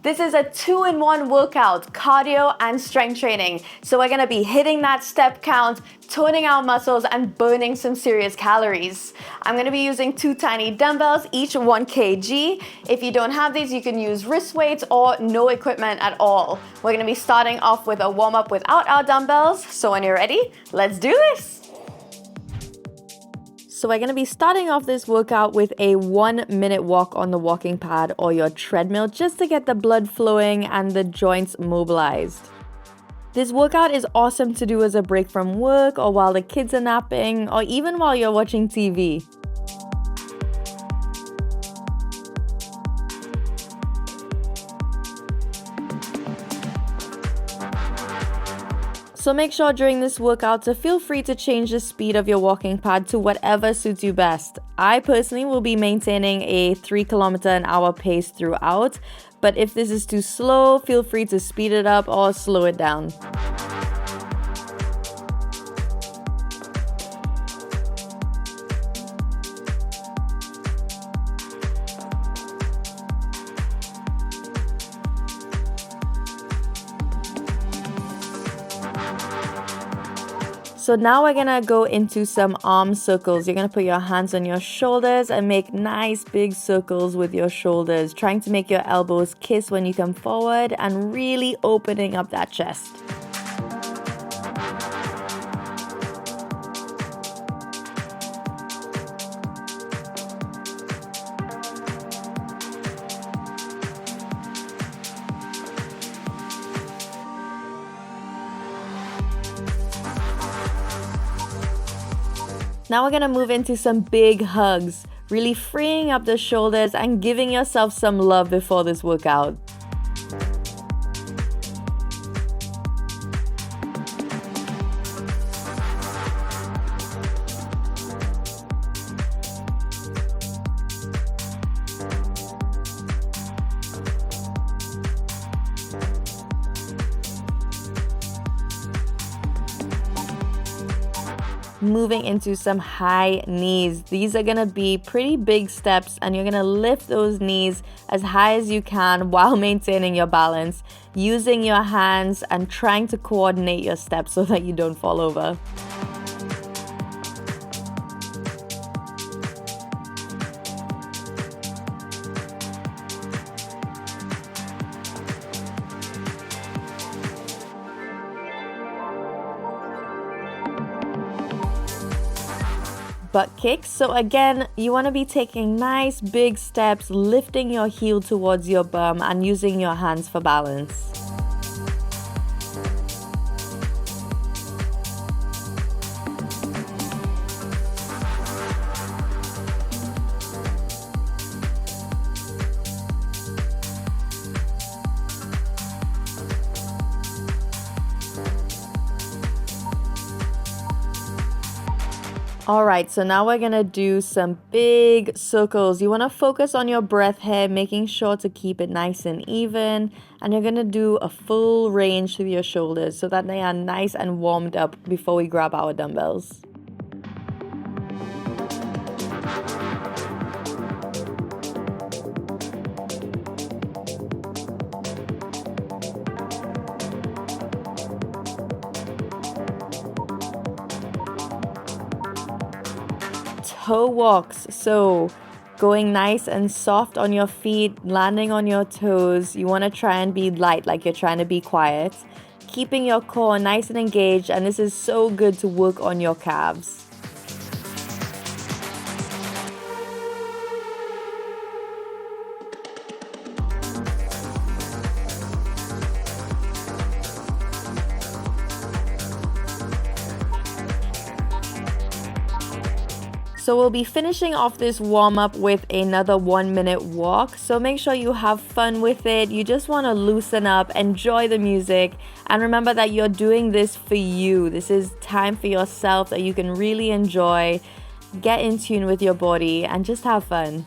This is a 2-in-1 workout, cardio and strength training. So we're gonna be hitting that step count, toning our muscles and burning some serious calories. I'm gonna be using 2 tiny dumbbells, each 1 kg. If you don't have these, you can use wrist weights or no equipment at all. We're gonna be starting off with a warm-up without our dumbbells. So when you're ready, let's do this. So we're going to be starting off this workout with a 1-minute walk on the walking pad or your treadmill just to get the blood flowing and the joints mobilized. This workout is awesome to do as a break from work or while the kids are napping or even while you're watching TV. So make sure during this workout to feel free to change the speed of your walking pad to whatever suits you best. I personally will be maintaining a 3 km/h pace throughout, but if this is too slow, feel free to speed it up or slow it down. So now we're gonna go into some arm circles. You're gonna put your hands on your shoulders and make nice big circles with your shoulders, trying to make your elbows kiss when you come forward and really opening up that chest. Now we're gonna move into some big hugs, really freeing up the shoulders and giving yourself some love before this workout. Moving into some high knees. These are gonna be pretty big steps and you're gonna lift those knees as high as you can while maintaining your balance, using your hands and trying to coordinate your steps so that you don't fall over. Butt kicks. So again, you want to be taking nice big steps, lifting your heel towards your bum and using your hands for balance. Alright, so now we're gonna do some big circles. You wanna focus on your breath here, making sure to keep it nice and even. And you're gonna do a full range through your shoulders so that they are nice and warmed up before we grab our dumbbells. Toe walks, so going nice and soft on your feet, landing on your toes. You want to try and be light, like you're trying to be quiet, keeping your core nice and engaged, and this is so good to work on your calves. So we'll be finishing off this warm-up with another 1-minute walk. So make sure you have fun with it. You just want to loosen up, enjoy the music, and remember that you're doing this for you. This is time for yourself that you can really enjoy, get in tune with your body, and just have fun.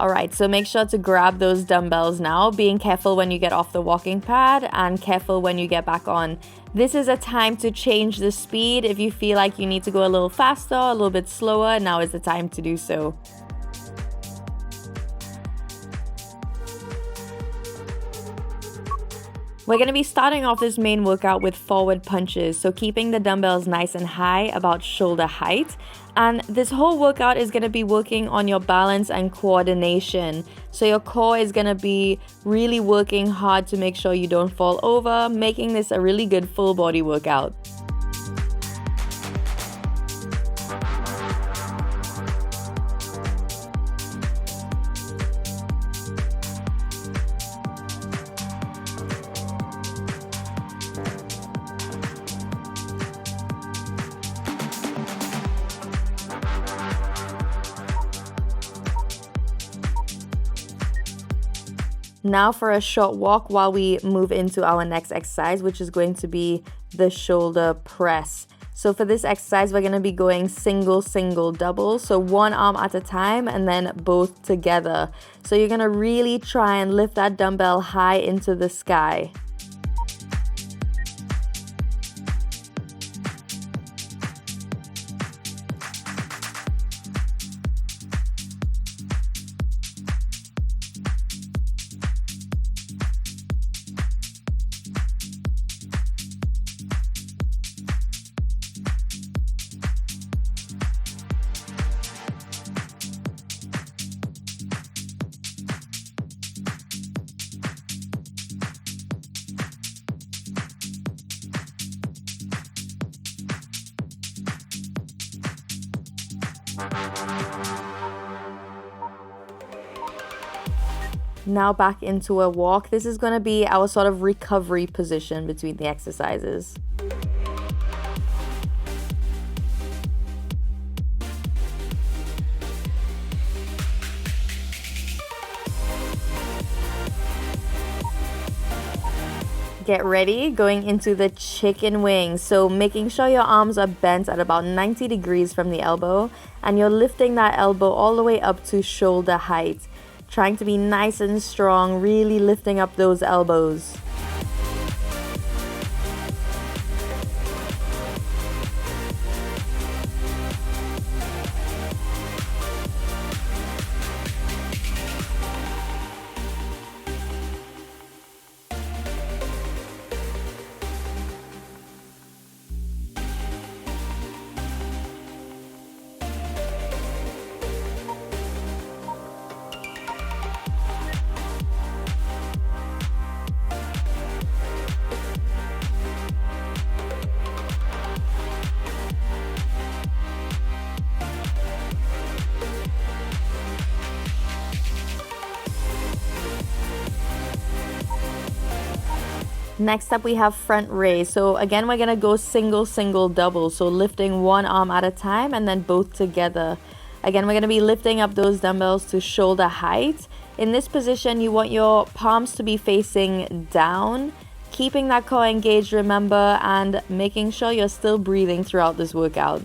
Alright, so make sure to grab those dumbbells now, being careful when you get off the walking pad and careful when you get back on. This is a time to change the speed. If you feel like you need to go a little faster, a little bit slower, now is the time to do so. We're going to be starting off this main workout with forward punches, so keeping the dumbbells nice and high, about shoulder height. And this whole workout is going to be working on your balance and coordination. So your core is going to be really working hard to make sure you don't fall over, making this a really good full body workout. Now for a short walk while we move into our next exercise, which is going to be the shoulder press. So for this exercise, we're going to be going single, single, double. So one arm at a time and then both together. So you're going to really try and lift that dumbbell high into the sky. Now back into a walk. This is going to be our sort of recovery position between the exercises. Get ready, going into the chicken wing. So making sure your arms are bent at about 90 degrees from the elbow, and you're lifting that elbow all the way up to shoulder height. Trying to be nice and strong, really lifting up those elbows. Next up we have front raise. So again, we're gonna go single, single, double. So lifting one arm at a time and then both together. Again, we're gonna be lifting up those dumbbells to shoulder height. In this position, you want your palms to be facing down, keeping that core engaged, remember, and making sure you're still breathing throughout this workout.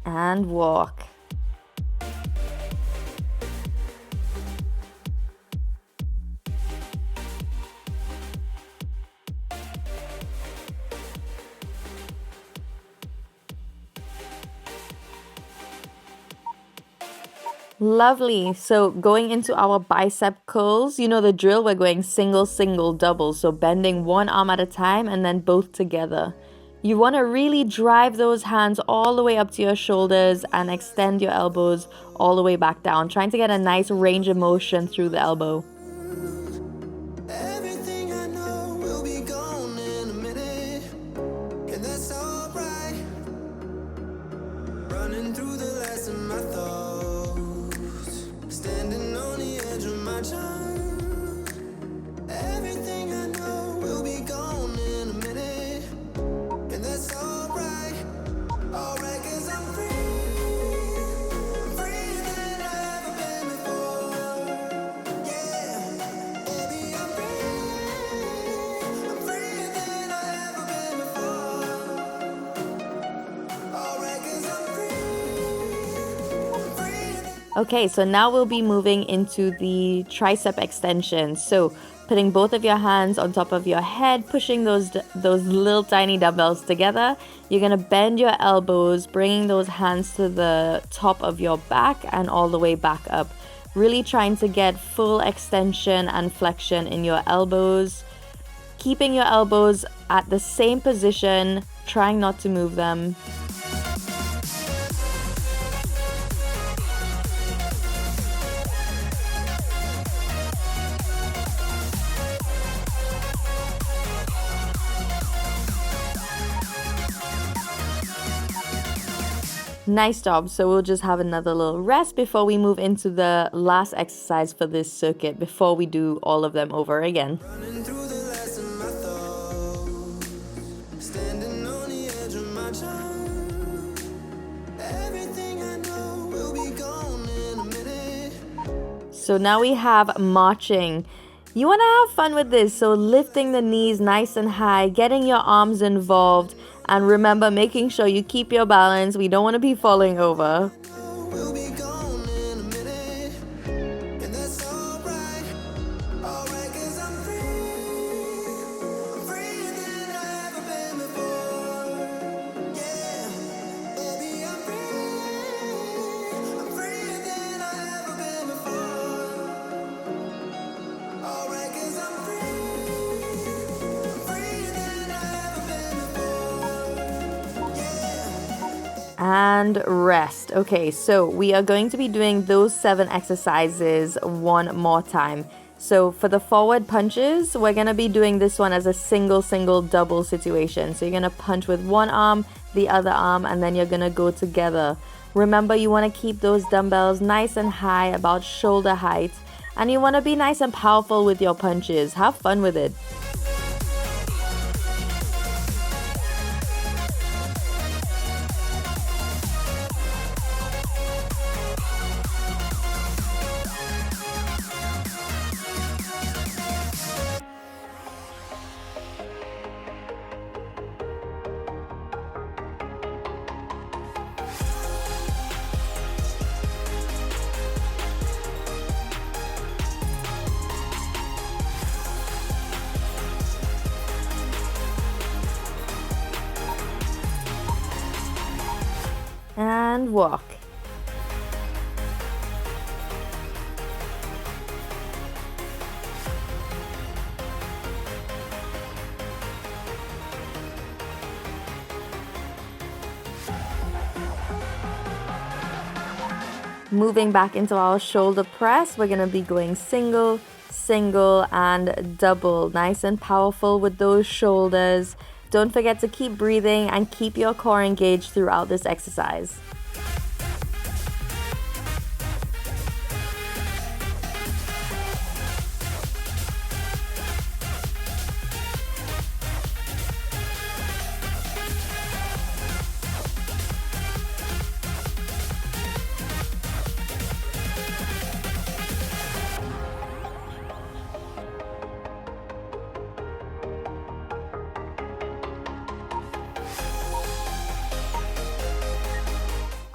And walk. Lovely. So going into our bicep curls, you know the drill, we're going single, single, double. So bending one arm at a time and then both together. You want to really drive those hands all the way up to your shoulders and extend your elbows all the way back down, trying to get a nice range of motion through the elbow. Everything I know will be gone in a minute, and that's alright. Running through the last of my thoughts, standing on the edge of my time. Everything I know will be gone in a minute, and that's alright. Okay, so now we'll be moving into the tricep extension. So putting both of your hands on top of your head, pushing those little tiny dumbbells together. You're gonna bend your elbows, bringing those hands to the top of your back and all the way back up. Really trying to get full extension and flexion in your elbows. Keeping your elbows at the same position, trying not to move them. Nice job. So we'll just have another little rest before we move into the last exercise for this circuit, before we do all of them over again. Running through the last of my thoughts, standing on the edge of my time. Everything I know will be gone in a minute. So now we have marching. You want to have fun with this, so lifting the knees nice and high, getting your arms involved, and remember, making sure you keep your balance. We don't want to be falling over. We'll be gone in a minute, and that's alright, 'cause I'm freer than I've ever been before. Yeah, baby, I'm freer than I've ever been before. Alright, 'cause I'm freer than I've ever been before. And rest. Okay, so we are going to be doing those 7 exercises one more time. So for the forward punches, we're going to be doing this one as a single, double situation. So you're going to punch with one arm, the other arm, and then you're going to go together. Remember, you want to keep those dumbbells nice and high, about shoulder height, and you want to be nice and powerful with your punches. Have fun with it. And walk. Moving back into our shoulder press, we're going to be going single, and double. Nice and powerful with those shoulders. Don't forget to keep breathing and keep your core engaged throughout this exercise.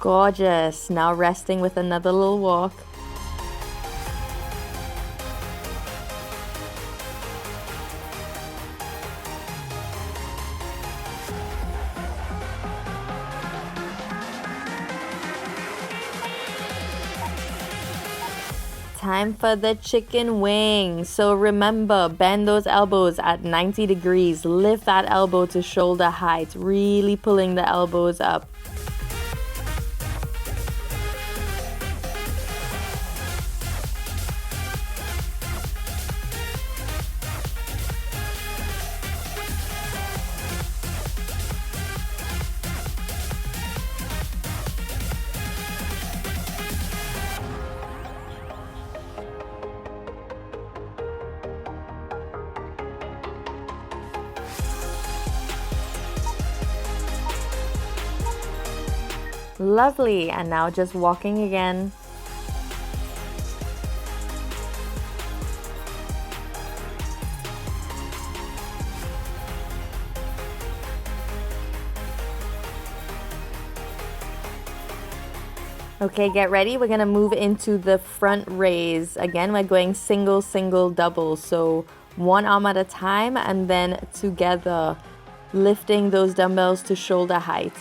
Gorgeous. Now resting with another little walk. Time for the chicken wing. So remember, bend those elbows at 90 degrees. Lift that elbow to shoulder height, really pulling the elbows up. Lovely, and now just walking again. Okay, get ready. We're gonna move into the front raise. Again, we're going single, single, double. So one arm at a time and then together, lifting those dumbbells to shoulder height.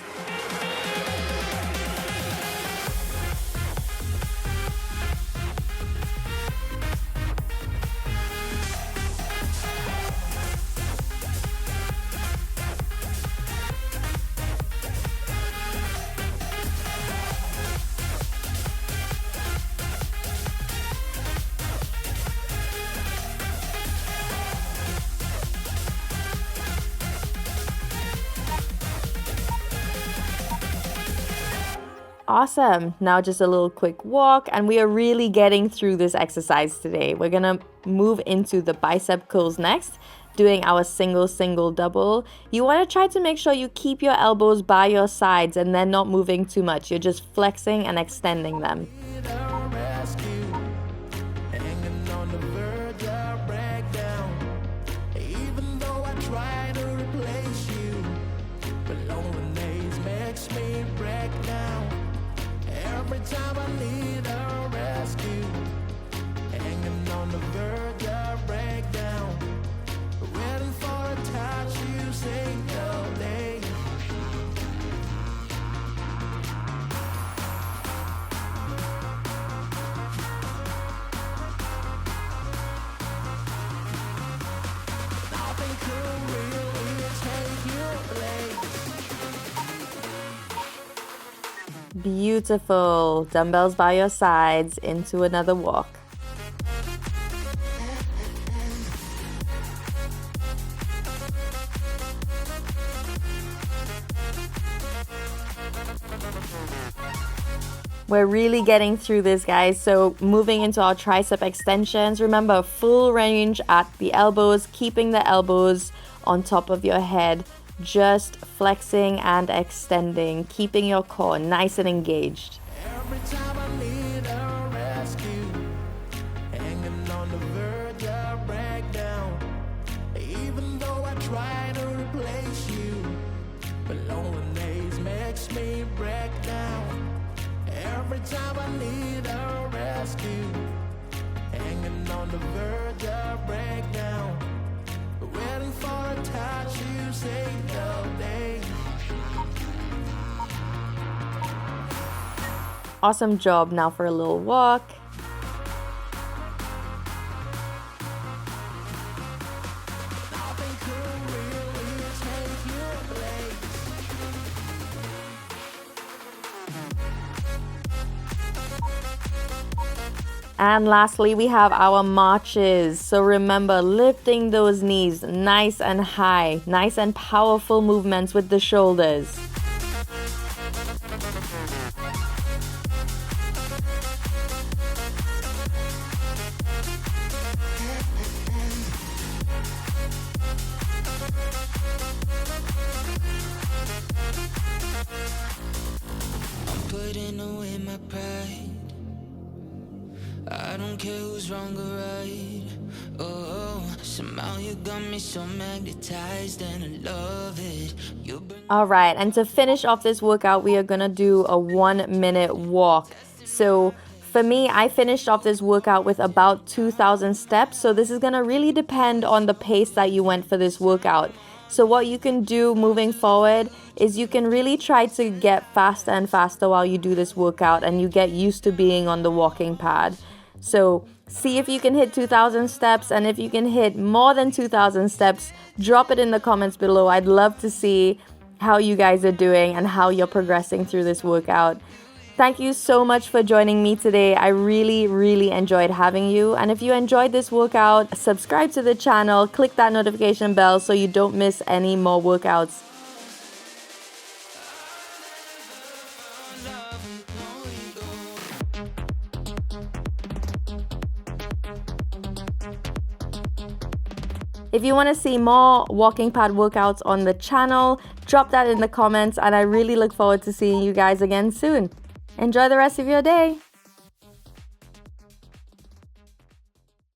Awesome. Now just a little quick walk, and we are really getting through this exercise today. We're gonna move into the bicep curls next, doing our single, single, double. You wanna try to make sure you keep your elbows by your sides and then not moving too much. You're just flexing and extending them. Beautiful. Dumbbells by your sides into another walk. We're really getting through this, guys. So moving into our tricep extensions. Remember, full range at the elbows, keeping the elbows on top of your head. Just flexing and extending, keeping your core nice and engaged. Every time I need a rescue, hanging on the verge of breakdown. Even though I try to replace you, but loneliness makes me break down. Every time I need a rescue, hanging on the verge of breakdown. Waiting for a touch, you say no day. Awesome job. Now for a little walk. And lastly, we have our marches. So remember, lifting those knees nice and high, nice and powerful movements with the shoulders. I'm putting away my pride. I don't care who's wrong or right. Oh, somehow you got me so magnetized and I love it. All right, and to finish off this workout, we are gonna do a 1-minute walk. So for me, I finished off this workout with about 2,000 steps. So this is gonna really depend on the pace that you went for this workout. So what you can do moving forward is you can really try to get faster and faster while you do this workout and you get used to being on the walking pad. So see if you can hit 2,000 steps, and if you can hit more than 2,000 steps, drop it in the comments below. I'd love to see how you guys are doing and how you're progressing through this workout. Thank you so much for joining me today. I really enjoyed having you. And if you enjoyed this workout, subscribe to the channel, click that notification bell so you don't miss any more workouts. If you want to see more walking pad workouts on the channel, drop that in the comments, and I really look forward to seeing you guys again soon. Enjoy the rest of your day.